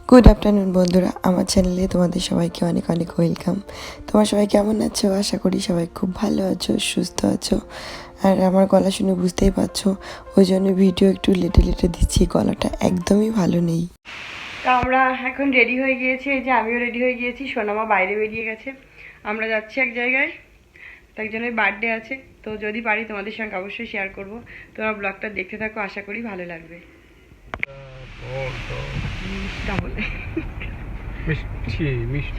Good afternoon বন্ধুরা, আমার চ্যানেলে তোমাদের সবাইকে অনেক অনেক ওয়েলকাম। তোমার সবাই কেমন আছো? আশা করি সবাই খুব ভালো আছো, সুস্থ আছো। আর আমার গলা শুনে বুঝতেই পারছো, ওই জন্য ভিডিও একটু লেটে লেটে দিচ্ছি, গলাটা একদমই ভালো নেই। তো আমরা এখন রেডি হয়ে গিয়েছি, এই যে আমিও রেডি হয়ে গিয়েছি, সোনামা বাইরে বেরিয়ে গেছে। আমরা যাচ্ছি এক জায়গায়, তো একজনের বার্থডে আছে, তো যদি পারি তোমাদের সঙ্গে অবশ্যই শেয়ার করব। তোমরা ব্লগটা দেখতে থাকো, আশা করি ভালো লাগবে।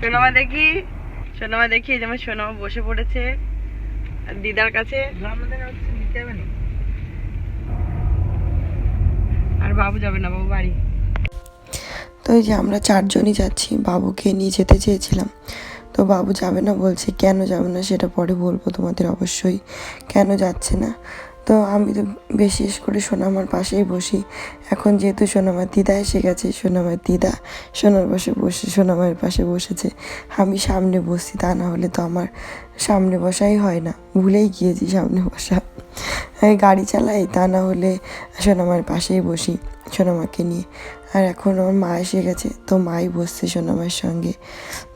সোনামা দেখি, সোনামা দেখি, এই যেমন সোনামা বসে পড়েছে দিদার কাছে, আর বাবু যাবে না, বাবু বাড়ি। তো এই যে আমরা চারজনই যাচ্ছি, বাবুকে নিয়ে যেতে চেয়েছিলাম, তো বাবু যাবে না বলছে। কেন যাবে না সেটা পরে বলবো তোমাদের অবশ্যই, কেন যাচ্ছে না। তো আমি তো বিশেষ করে সোনামার পাশেই বসি। এখন যেহেতু সোনামার দিদা এসে গেছে, সোনামার দিদা সোনামার পাশে বসেছে, আমি সামনে বসছি। তা না হলে তো আমার সামনে বসাই হয় না, ভুলেই গিয়েছি সামনে বসা। আমি গাড়ি চালাই, তা না হলে সোনামার পাশেই বসি সোনামাকে নিয়ে। আর এখন আমার মা এসে গেছে, তো মাই বসছে সোনামার সঙ্গে।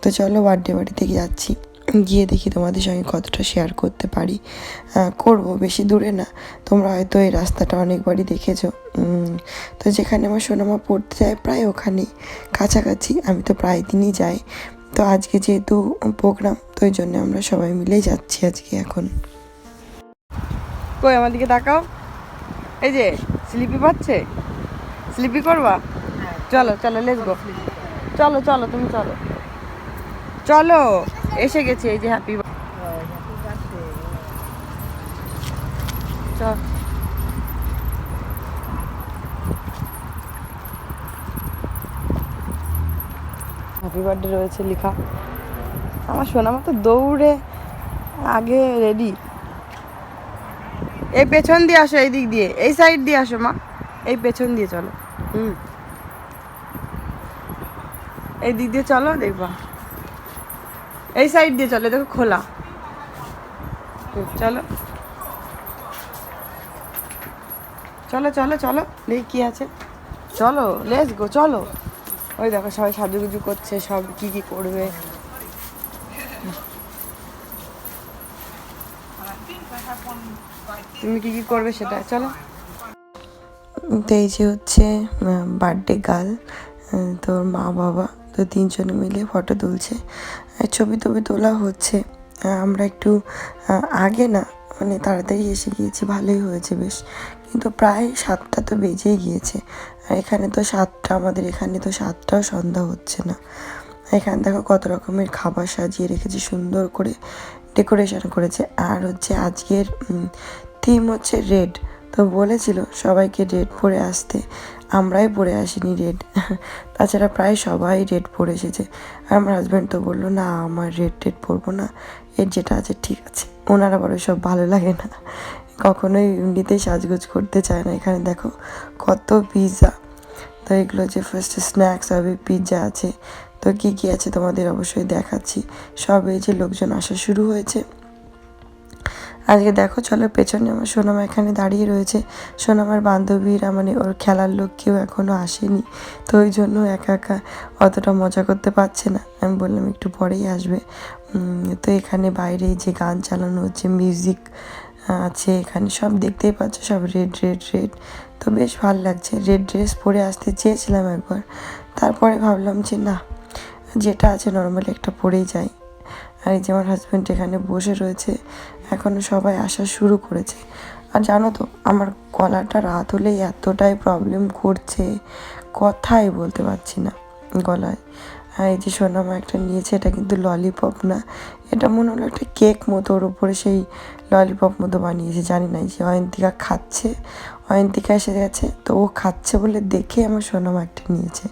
তো চলো বার্থডে বাড়িতে যাচ্ছি, গিয়ে দেখি তোমাদের সঙ্গে কতটা শেয়ার করতে পারি। করব, বেশি দূরে না, তোমরা হয়তো এই রাস্তাটা অনেকবারই দেখেছো। তো যেখানে আমার সোনামা পড়তে যায় প্রায় ওখানেই কাছাকাছি, আমি তো প্রায় দিনই যাই। তো আজকে যেহেতু প্রোগ্রাম, তো ওই জন্য আমরা সবাই মিলেই যাচ্ছি আজকে। এখন কই আমার দিকে তাকাও, এই যে স্লিপি পাচ্ছে, স্লিপি করবা? চলো চলো, লেটস গো, চলো চলো, তুমি চলো চলো, এসে গেছে, এই যে হ্যাপি চল। হ্যাপি বার্থডে রয়েছে লেখা। আমার সোনামা তো দৌড়ে আগে রেডি। এই পেছন দিয়ে আসো, এই দিক দিয়ে, এই সাইড দিয়ে আসো মা, এই পেছন দিয়ে চলো। এই দিক দিয়ে চলো, দেখবা এই সাইড দিয়ে চলো, দেখো খোলা। চলো চলো চলো চলো, দেখি কি আছে, চলো লেটস গো, চলো। ওই দেখো সবাই সাজুগুজু করছে, সব কি কি করবে। তুমি কি কি করবে সেটা চলো। তো এই যে হচ্ছে বার্থডে গার্ল, তোর মা বাবা, তো তিনজনে মিলে ফটো তুলছে, ছবি টবি তোলা হচ্ছে। আমরা একটু আগে না, মানে তাড়াতাড়ি এসে গিয়েছি, ভালোই হয়েছে বেশ, কিন্তু প্রায় 7টা তো বেজেই গিয়েছে। আর এখানে তো 7টা, আমাদের এখানে তো 7টাও সন্ধ্যা হচ্ছে না। এখানে দেখো কত রকমের খাবার সাজিয়ে রেখেছে, সুন্দর করে ডেকোরেশন করেছে। আর হচ্ছে আজকের থিম হচ্ছে রেড, তো বলেছিল সবাইকে রেড পরে আসতে, আমরাই পরে আসিনি রেড, তাছাড়া প্রায় সবাই রেড পরে এসেছে। আর আমার হাজব্যান্ড তো বললো না, আমার রেড পরবো না, এর যেটা আছে ঠিক আছে। ওনার আবার ওইসব ভালো লাগে না, কখনোই এমনিতেই সাজগোজ করতে চায় না। এখানে দেখো কত পিৎজা, তো এগুলো যে ফার্স্টে স্ন্যাক্স হবে, পিৎজা আছে, তো কী কী আছে তোমাদের অবশ্যই দেখাচ্ছি। সব এই যে লোকজন আসা শুরু হয়েছে আজকে। দেখো চলো, পেছনে আমার সোনামা এখানে দাঁড়িয়ে রয়েছে, সোনামার বান্ধবীরা, মানে ওর খেলার লোক কেউ এখনও আসেনি, তো ওই জন্য একা একা অতটা মজা করতে পারছে না। আমি বললাম একটু পরেই আসবে। তো এখানে বাইরে যে গান চালানো হচ্ছে, মিউজিক আছে এখানে, সব দেখতেই পাচ্ছ, সব রেড রেড রেড, তো বেশ ভালো লাগছে। রেড ড্রেস পরে আসতে চেয়েছিলাম একবার, তারপরে ভাবলাম যে না, যেটা আছে নর্মালি একটা পরেই যাই। আর এই যে আমার হাজব্যান্ড এখানে বসে রয়েছে, এখনও সবাই আসা শুরু করেছে। আর জানো তো, আমার গলাটা রাত হলেই এতটাই প্রবলেম করছে, কথাই বলতে পারছি না গলায়। আর এই যে সোনামা একটা নিয়েছে, এটা কিন্তু ললিপপ না, এটা মনে হলো একটা কেক মতো, ওর উপরে সেই ললিপপ মতো বানিয়েছে। জানি না, যে অয়ন্তিকা খাচ্ছে, অয়ন্তিকা এসে গেছে, তো ও খাচ্ছে বলে দেখে আমার সোনামা একটা নিয়েছে,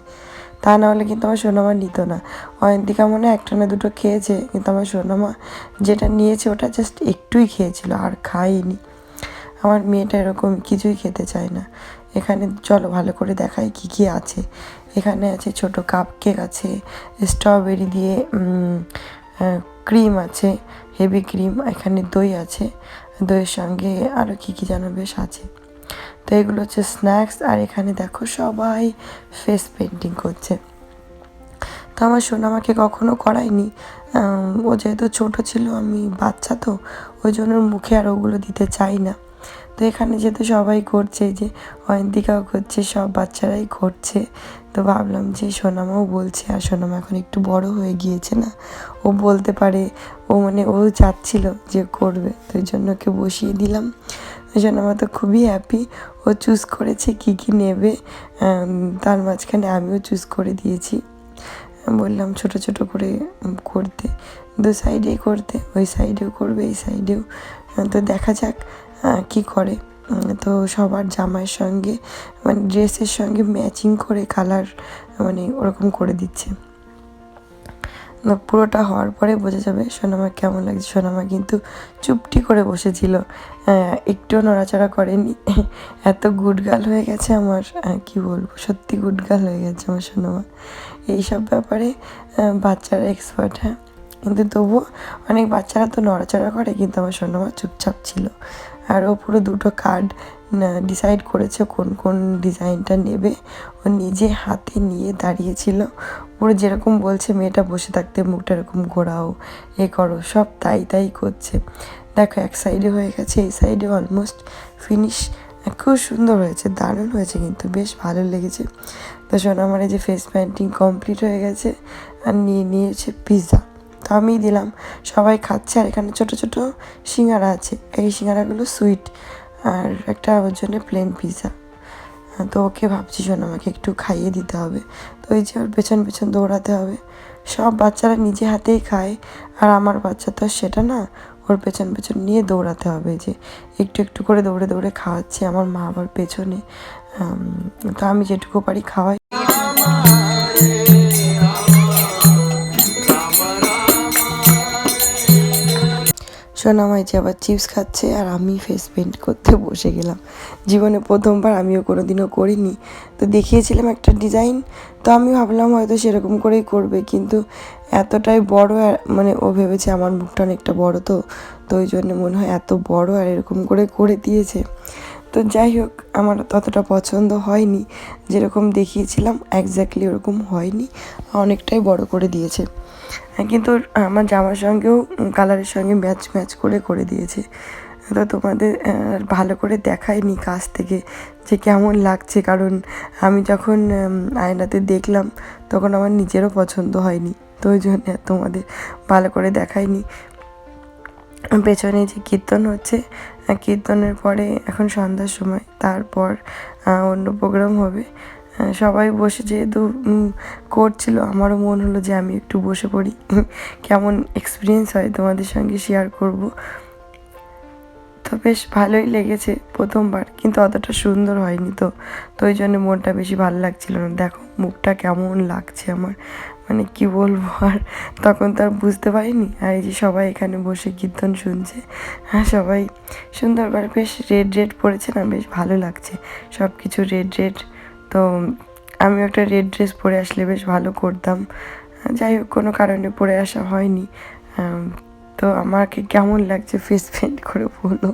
তা না হলে কিন্তু আমার সোনামা নিত না। অয়ন্তিকা মনে হয় একটা না দুটো খেয়েছে, কিন্তু আমার সোনামা যেটা নিয়েছে ওটা জাস্ট একটুই খেয়েছিল, আর খাইনি। আমার মেয়েটা এরকম কিছুই খেতে চায় না। এখানে চলো ভালো করে দেখাই কি কি আছে। এখানে আছে ছোট কাপ কেক আছে, স্ট্রবেরি দিয়ে ক্রিম আছে, হেভি ক্রিম, এখানে দই আছে, দইয়ের সঙ্গে আরও কী কী যেন বেশ আছে। তো এগুলো হচ্ছে স্ন্যাক্স। আর এখানে দেখো সবাই ফেস পেন্টিং করছে, তো আমার সোনামাকে কখনো করায়নি। ও যেহেতু ছোটো ছিল, আমি বাচ্চা তো, ওই জন্য ওর মুখে আর ওগুলো দিতে চাই না। তো এখানে যেহেতু সবাই করছে, এই যে অয়ন্তিকাও করছে, সব বাচ্চারাই করছে, তো ভাবলাম যে সোনামাও বলছে, আর সোনামা এখন একটু বড় হয়ে গিয়েছে না, ও বলতে পারে, ও মানে ও চাচ্ছিল যে করবে, তো ওই জন্য ওকে বসিয়ে দিলাম। ওই জন্য আমার তো খুবই হ্যাপি, ও চুজ করেছে কী কী নেবে। তার মাঝখানে আমিও চুজ করে দিয়েছি, বললাম ছোট ছোট করে করতে, দু সাইডেই করতে, ওই সাইডেও করবে এই সাইডেও। তো দেখা যাক কি করে। তো সবার জামার সঙ্গে মানে ড্রেসের সঙ্গে ম্যাচিং করে কালার মানে ওরকম করে দিচ্ছে। পুরোটা হওয়ার পরে বোঝা যাবে সোনামা কেমন লাগছে। সোনামা কিন্তু চুপটি করে বসেছিল, একটুও নড়াচড়া করেনি। এত গুড গার্ল হয়ে গেছে আমার, কি বলবো, সত্যি গুড গার্ল হয়ে গেছে আমার সোনামা। এইসব ব্যাপারে বাচ্চারা এক্সপার্ট, হ্যাঁ, কিন্তু তবুও অনেক বাচ্চারা তো নড়াচড়া করে, কিন্তু আমার সোনামা চুপচাপ ছিল। আর ও পুরো দুটো কার্ড ডিসাইড করেছে কোন কোন ডিজাইনটা নেবে, ও নিজে হাতে নিয়ে দাঁড়িয়েছিল। পুরো যেরকম বলছে মেয়েটা বসে থাকতে, মুখটা এরকম ঘোরাও, এ করো, সব তাই তাই করছে। দেখো এক সাইডে হয়ে গেছে, এই সাইডে অলমোস্ট ফিনিশ। খুব সুন্দর হয়েছে, দারুণ হয়েছে, কিন্তু বেশ ভালো লেগেছে। তো শোনো, আমার এই যে ফেস পেন্টিং কমপ্লিট হয়ে গেছে, আর নিয়েছে পিৎজা। তো আমি দিলাম, সবাই খাচ্ছে। আর এখানে ছোটো ছোটো সিঙ্গারা আছে, এই সিঙ্গারাগুলো সুইট, আর একটা ওর জন্য প্লেন পিৎজা। তো ওকে ভাবছি শোনো, আমাকে একটু খাইয়ে দিতে হবে। তো ওই যে ওর পেছন পেছন দৌড়াতে হবে। সব বাচ্চারা নিজে হাতেই খায়, আর আমার বাচ্চা তো সেটা না, ওর পেছন পেছন নিয়ে দৌড়াতে হবে, যে একটু একটু করে দৌড়ে দৌড়ে খাওয়াচ্ছে, আমার মা আবার পেছনে। তো আমি যেটুকু পারি খাওয়াই। সোনামাই যে আবার চিপস খাচ্ছে, আর আমি ফেস পেন্ট করতে বসে গেলাম। জীবনে প্রথমবার, আমিও কোনোদিনও করিনি। তো দেখিয়েছিলাম একটা ডিজাইন, তো আমি ভাবলাম হয়তো সেরকম করেই করবে, কিন্তু এতটাই বড়, মানে ও ভেবেছে আমার মুখটা অনেকটা বড়, তো ওই জন্য মনে হয় এত বড় আর এরকম করে করে দিয়েছে। তো যাই হোক, আমার ততটা পছন্দ হয়নি, যেরকম দেখিয়েছিলাম একজ্যাক্টলি ওরকম হয়নি, অনেকটাই বড় করে দিয়েছে। কিন্তু আমার জামার সঙ্গেও কালারের সঙ্গে ম্যাচ ম্যাচ করে করে দিয়েছে। তো তোমাদের ভালো করে দেখায়নি কাছ থেকে যে কেমন লাগছে, কারণ আমি যখন আয়নাতে দেখলাম তখন আমার নিজেরও পছন্দ হয়নি, তো ওই জন্য তোমাদের ভালো করে দেখায়নি। পেছনে যে কীর্তন হচ্ছে, কীর্তনের পরে এখন সন্ধ্যার সময়, তারপর অন্য প্রোগ্রাম হবে। সবাই বসে যেহেতু করছিল, আমারও মন হলো যে আমি একটু বসে পড়ি, কেমন এক্সপিরিয়েন্স হয় তোমাদের সঙ্গে শেয়ার করব। তো বেশ ভালোই লেগেছে প্রথমবার, কিন্তু অতটা সুন্দর হয়নি, তো ওই জন্য মনটা বেশি ভালো লাগছিল না। দেখো মুখটা কেমন লাগছে আমার, মানে কি বলবো, আর তখন তো আর বুঝতে পারিনি। আর এই যে সবাই এখানে বসে কীর্তন শুনছে, হ্যাঁ, সবাই সুন্দর করে বেশ রেড রেড পরেছে না, বেশ ভালো লাগছে সব কিছু রেড রেড। তো আমি একটা রেড ড্রেস পরে আসলে বেশ ভালো করতাম, যাই হোক কোনো কারণে পরে আসা হয়নি। তো আমাকে কেমন লাগছে ফেস পেন্ট করে বলো,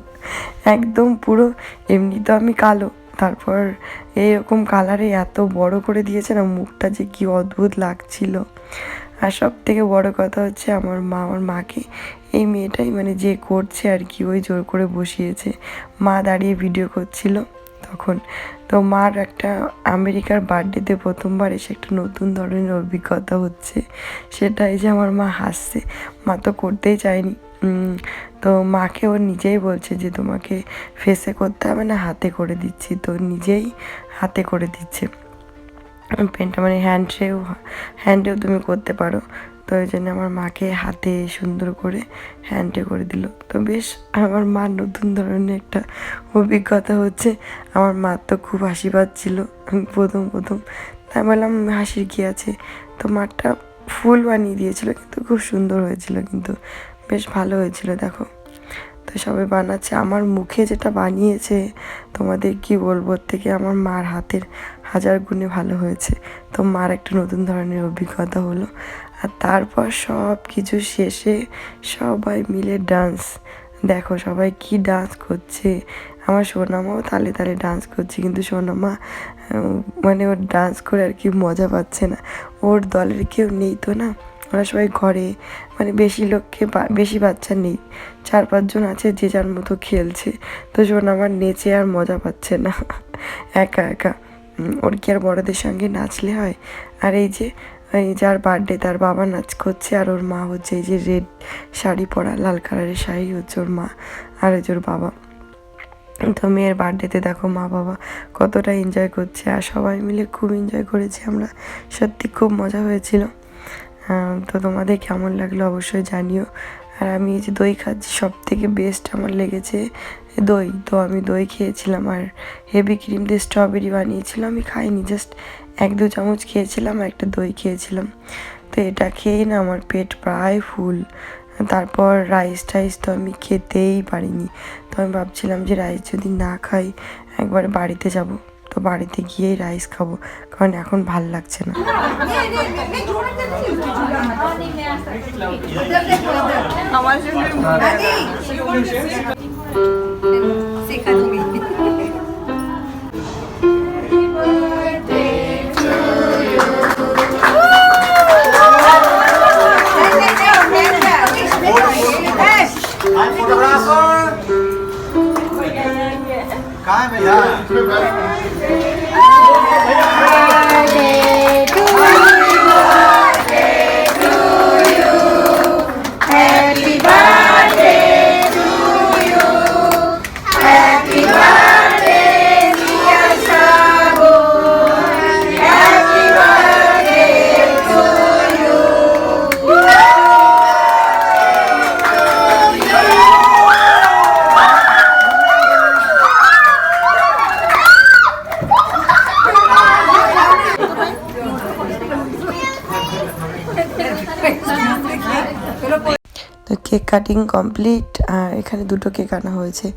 একদম পুরো, এমনি তো আমি কালো, তারপর এইরকম কালারে এত বড় করে দিয়েছে না, মুখটা যে কি অদ্ভুত লাগছিল। আর সব থেকে বড় কথা হচ্ছে আমার মাকে, এই মেয়েটাই মানে যে করছে আর কি, ওই জোর করে বসিয়েছে। মা দাঁড়িয়ে ভিডিও করছিল তখন। তো মার একটা আমেরিকার বার্থডেতে প্রথমবার এসে একটা নতুন ধরনের অভিজ্ঞতা হচ্ছে, সেটাই যে আমার মা হাসছে। মা তো করতেই চায়নি, তো মাকে ও নিজেই বলছে যে তোমাকে ফেসে করতে হবে না, হাতে করে দিচ্ছি, তো নিজেই হাতে করে দিচ্ছে পেনটা, মানে হ্যান্ডেও তুমি করতে পারো। তো ওই জন্য আমার মাকে হাতে সুন্দর করে হ্যান্ডে করে দিল। তো বেশ আমার মার নতুন ধরনের একটা অভিজ্ঞতা হচ্ছে। আমার মার তো খুব হাসি পাচ্ছিল প্রথম তাই বললাম হাসির কী আছে। তো মারটা ফুল বানিয়ে দিয়েছিল, কিন্তু খুব সুন্দর হয়েছিল, কিন্তু বেশ ভালো হয়েছিল। দেখো, তো সবাই বানাচ্ছে, আমার মুখে যেটা বানিয়েছে তোমাদের কি বলবো, থেকে আমার মার হাতের 1000 গুণে ভালো হয়েছে। তো মার একটা নতুন ধরনের অভিজ্ঞতা হলো। আর তারপর সব কিছু শেষে সবাই মিলে ডান্স, দেখো সবাই কি ডান্স করছে। আমার সোনামাও তালে তালে ডান্স করছে, কিন্তু সোনামা মানে ওর ডান্স করে আর কি মজা পাচ্ছে না। ওর দলের কেউ নেই তো না, ওরা সবাই ঘরে, মানে বেশি বাচ্চা নেই, 4-5 জন আছে, যে যার মতো খেলছে। তো সোনামার নেচে আর মজা পাচ্ছে না একা একা। ওর কি আর বড়দের সঙ্গে নাচলে হয়? আর এই যে যার বার্থডে তার বাবা নাচ করছে, আর ওর মা হচ্ছে এই যে রেড শাড়ি পরা, লাল কালারের শাড়ি হচ্ছে ওর মা, আর হচ্ছে ওর বাবা। তো মেয়ের বার্থডেতে দেখো মা বাবা কতটা এনজয় করছে, আর সবাই মিলে খুব এনজয় করেছি আমরা, সত্যি খুব মজা হয়েছিল। তো তোমাদের কেমন লাগলো অবশ্যই জানিও। আর আমি এই যে দই খাচ্ছি, সব থেকে বেস্ট আমার লেগেছে দই। তো আমি দই খেয়েছিলাম, আর হেভি ক্রিম দিয়ে স্ট্রবেরি বানিয়েছিলাম, আমি খাইনি, জাস্ট 1-2 চামচ খেয়েছিলাম আর একটা দই খেয়েছিলাম। তো এটা খেয়েই না আমার পেট প্রায় ফুল। তারপর রাইস টাইস তো আমি খেতেই পারিনি। তো আমি ভাবছিলাম যে রাইস যদি না খাই, একবার বাড়িতে যাব, তো বাড়িতে গিয়েই রাইস খাবো, কারণ এখন ভাল লাগছে না। আমার সঙ্গে I'm photographer. काय भैया তো কেক কাটিং কমপ্লিট, আর এখানে 2টো কেক আনা হয়েছে,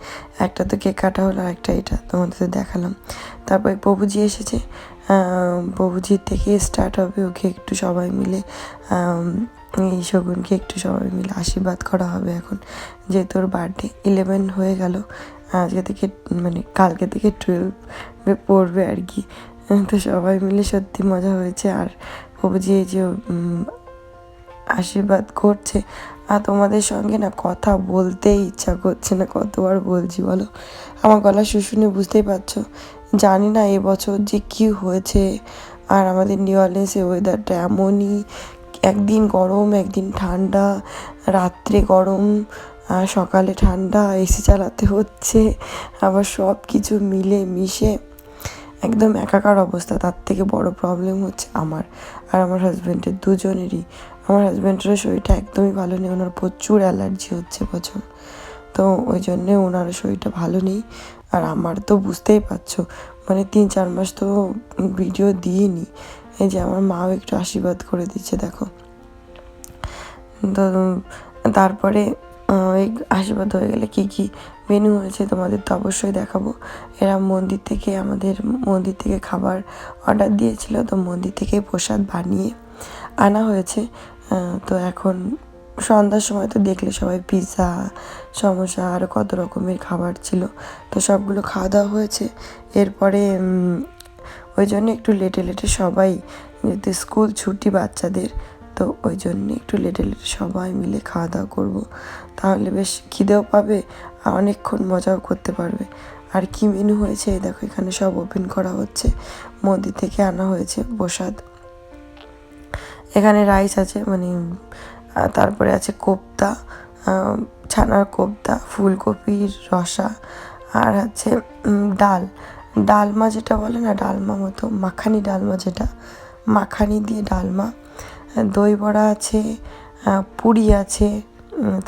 একটা তো কেক কাটা হলো, আর একটা এটা তোমাদের তো দেখালাম। তারপরে প্রভুজি এসেছে, প্রভুজির থেকে স্টার্ট হবে, ওকে একটু সবাই মিলে এই শগুনকে একটু সবাই মিলে আশীর্বাদ করা হবে এখন, যেহেতু ওর বার্থডে 11 হয়ে গেল, আজকে থেকে মানে কালকে থেকে 12 পড়বে আর কি। তো সবাই মিলে সত্যি মজা হয়েছে। আর প্রভুজি এই যে আশীর্বাদ করছে, আর তোমাদের সঙ্গে না কথা বলতেই ইচ্ছা করছে না, কতবার বলছি বলো, আমার গলা শুশুনি বুঝতেই পারছো। জানি না এবছর যে কি হয়েছে, আর আমাদের নিউ অরলিন্সের ওয়েদারটা এমনই, একদিন গরম একদিন ঠান্ডা, রাত্রে গরম আর সকালে ঠান্ডা, এসি চালাতে হচ্ছে, আবার সব কিছু মিলে মিশে একদম একাকার অবস্থা। তার থেকে বড় প্রবলেম হচ্ছে আমার আর আমার হাজব্যান্ডের, দুজনেরই। আমার হাজব্যান্ডেরও শরীরটা একদমই ভালো নেই, ওনার প্রচুর অ্যালার্জি হচ্ছে প্রচুর, তো ওই জন্যে ওনারও শরীরটা ভালো নেই। আর আমার তো বুঝতেই পারছো, মানে 3-4 মাস তো ভিডিও দিইনি। এই যে আমার মাও একটু আশীর্বাদ করে দিচ্ছে দেখো। তো তারপরে এই আশীর্বাদ হয়ে গেলে কী কী মেনু হয়েছে তোমাদের তো অবশ্যই দেখাবো। এরা আমাদের মন্দির থেকে খাবার অর্ডার দিয়েছিল, তো মন্দির থেকে প্রসাদ বানিয়ে আনা হয়েছে। তো এখন সন্ধ্যার সময় তো দেখলে সবাই পিৎজা, সমোসা, আরও কত রকমের খাবার ছিল, তো সবগুলো খাওয়া দাওয়া হয়েছে। এরপরে ওই জন্য একটু লেটে সবাই, যেহেতু স্কুল ছুটি বাচ্চাদের, তো ওই জন্যে একটু লেটে সবাই মিলে খাওয়া দাওয়া করবো, তাহলে বেশ খিদেও পাবে আর অনেকক্ষণ মজাও করতে পারবে। আর কি মেনু হয়েছে এই দেখো, এখানে সব ওপেন করা হচ্ছে, মন্দির থেকে আনা হয়েছে প্রসাদ। এখানে রাইস আছে, মানে তারপরে আছে কোপ্তা, ছানার কোপ্তা, ফুলকপির রসা, আর আছে ডালমা যেটা বলে না, ডালমা মতো মাখানি ডালমা, যেটা মাখানি দিয়ে ডালমা, দই বড়া আছে, পুরি আছে,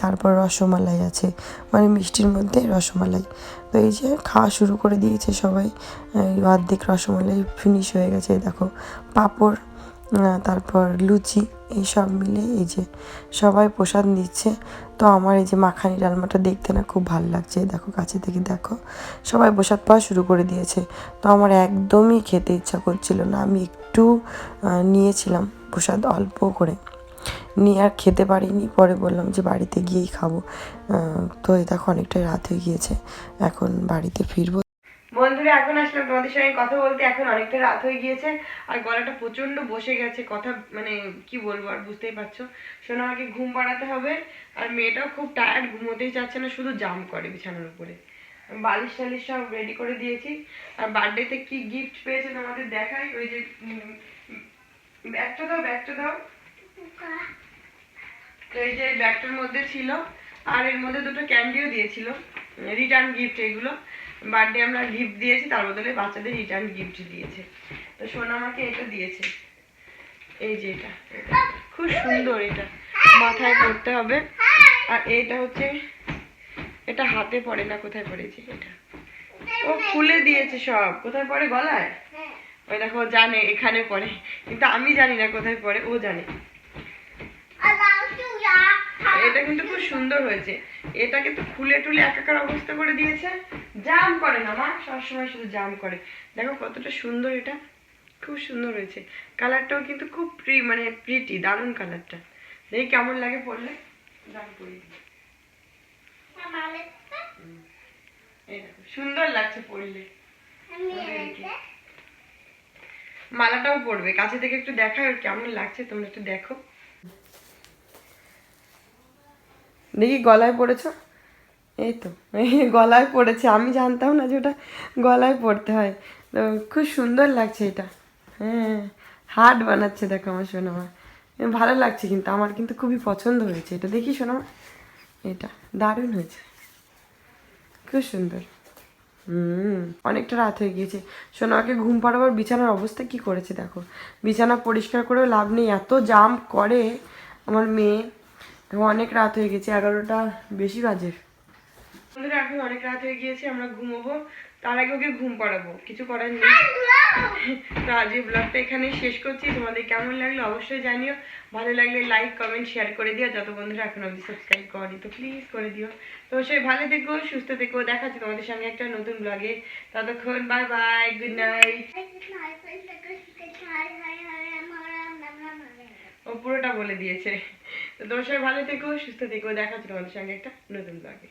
তারপর রসমালাই আছে, মানে মিষ্টির মধ্যে রসমালাই। তো এই যে খাওয়া শুরু করে দিয়েছে সবাই, অর্ধেক রসমালাই ফিনিশ হয়ে গেছে, দেখো পাঁপড়, তারপর লুচি, এই সব মিলে এই যে সবাই প্রসাদ নিচ্ছে। তো আমার এই যে মাখানি ডালমাটা দেখতে না খুব ভালো লাগছে, দেখো কাছে থেকে দেখো, সবাই প্রসাদ পাওয়া শুরু করে দিয়েছে। তো আমার একদমই খেতে ইচ্ছা করছিল না, আমি একটু নিয়েছিলাম প্রসাদ অল্প করে, নিয়ে আর খেতে পারিনি, পরে বললাম যে বাড়িতে গিয়েই খাবো। তো এই দেখো অনেকটাই রাত হয়ে গিয়েছে, এখন বাড়িতে ফিরবো। বন্ধুরা এখন আসলাম তোমাদের সঙ্গে কথা বলতে, এখন অনেকটা রাত হয়ে গিয়েছে আর গলাটা প্রচন্ড বসে গেছে, কথা মানে কি বলবো আর বুঝতেই পারছো। শোনো আমাকে ঘুম পাড়াতে হবে, আর মেয়েটাও খুব টায়ার্ড, ঘুমোতেই চাচ্ছে না, শুধু জাম করে বিছানার উপরে। বালিশ টালিশ সব রেডি করে দিয়েছি। আর বার্থডেতে কি গিফট পেয়েছে তোমাদের দেখাই, ওই যে ব্যাগটা দাও, ব্যাগটা দাও। তো এই যে ব্যাগটার মধ্যে ছিল, আর এর মধ্যে দুটো ক্যান্ডিও দিয়েছিল, রিটার্ন গিফট। এগুলো বার্থডে আমরা গিফট দিয়েছি, তার বদলে বাচ্চাদের রিটার্ন গিফট দিয়েছে। তো সোনা আমাকে এটা দিয়েছে, এই যে এটা খুব সুন্দর, এটা মাথায় পরতে হবে। আর এটা হচ্ছে, এটা হাতে পড়ে না, কোথায় পড়েছে এটা, ও খুলে দিয়েছে সব। কোথায় পড়ে? গলায়। ওই দেখো জানে এখানে পড়ে, কিন্তু আমি জানি না কোথায় পড়ে, ও জানে। এটা কিন্তু খুব সুন্দর হয়েছে, এটাকে তো খুলে টুলে একাকার অবস্থা করে দিয়েছে। জাম করে না মা, সবসময় শুধু জাম করে। দেখো কতটা সুন্দর, এটা খুব সুন্দর হয়েছে। কালারটাও কিন্তু খুব মানে প্রিটি, দারুণ কালারটা। দেখি কেমন লাগে পরলে। দাম পরি, এই দেখো সুন্দর লাগছে পরলে। মালাটাও পরবে, কাছে থেকে একটু দেখায় ওর কেমন লাগছে, তোমরা একটু দেখো। দেখি গলায় পড়েছো, এই তো গলায় পড়েছে, আমি জানতাম না যে ওটা গলায় পড়তে হয়। তো খুব সুন্দর লাগছে এটা। হ্যাঁ, হার্ট বানাচ্ছে দেখো আমার সোনামা, ভালো লাগছে কিন্তু, আমার কিন্তু খুবই পছন্দ হয়েছে এটা। দেখি সোনামা, এটা দারুণ হয়েছে, খুব সুন্দর। অনেকটা রাত হয়ে গিয়েছে, সোনামাকে ঘুম পাড়াবার বিছানার অবস্থা কি করেছে দেখো। বিছানা পরিষ্কার করেও লাভ নেই, এত জাম করে আমার মেয়ে। অনেক রাত হয়ে গেছে, 11টা বেশি বাজে। বন্ধুরা এখন অনেক রাত হয়ে গিয়েছে, আমরা ঘুমোবো, তার আগে ওকে ঘুম পাড়াবো, কিছু করার নেই। তো আজ এই ব্লগটা এখানেই শেষ করছি। তোমাদের কেমন লাগলো অবশ্যই জানিও, ভালো লাগলে লাইক কমেন্ট শেয়ার করে দিও। যত বন্ধুরা এখন অবধি সাবস্ক্রাইব করি তো প্লিজ করে দিও। তো সবাই ভালো থেকো, সুস্থ থেকো, দেখা হচ্ছে তোমাদের সঙ্গে একটা নতুন ব্লগে। ততক্ষণ বাই বাই, গুড নাইট। ও পুরোটা বলে দিয়েছে। তো তোমার সবাই ভালো থেকো, সুস্থ থেকো, দেখা হচ্ছে তোমাদের সঙ্গে একটা নতুন ব্লগে।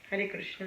হরে কৃষ্ণ।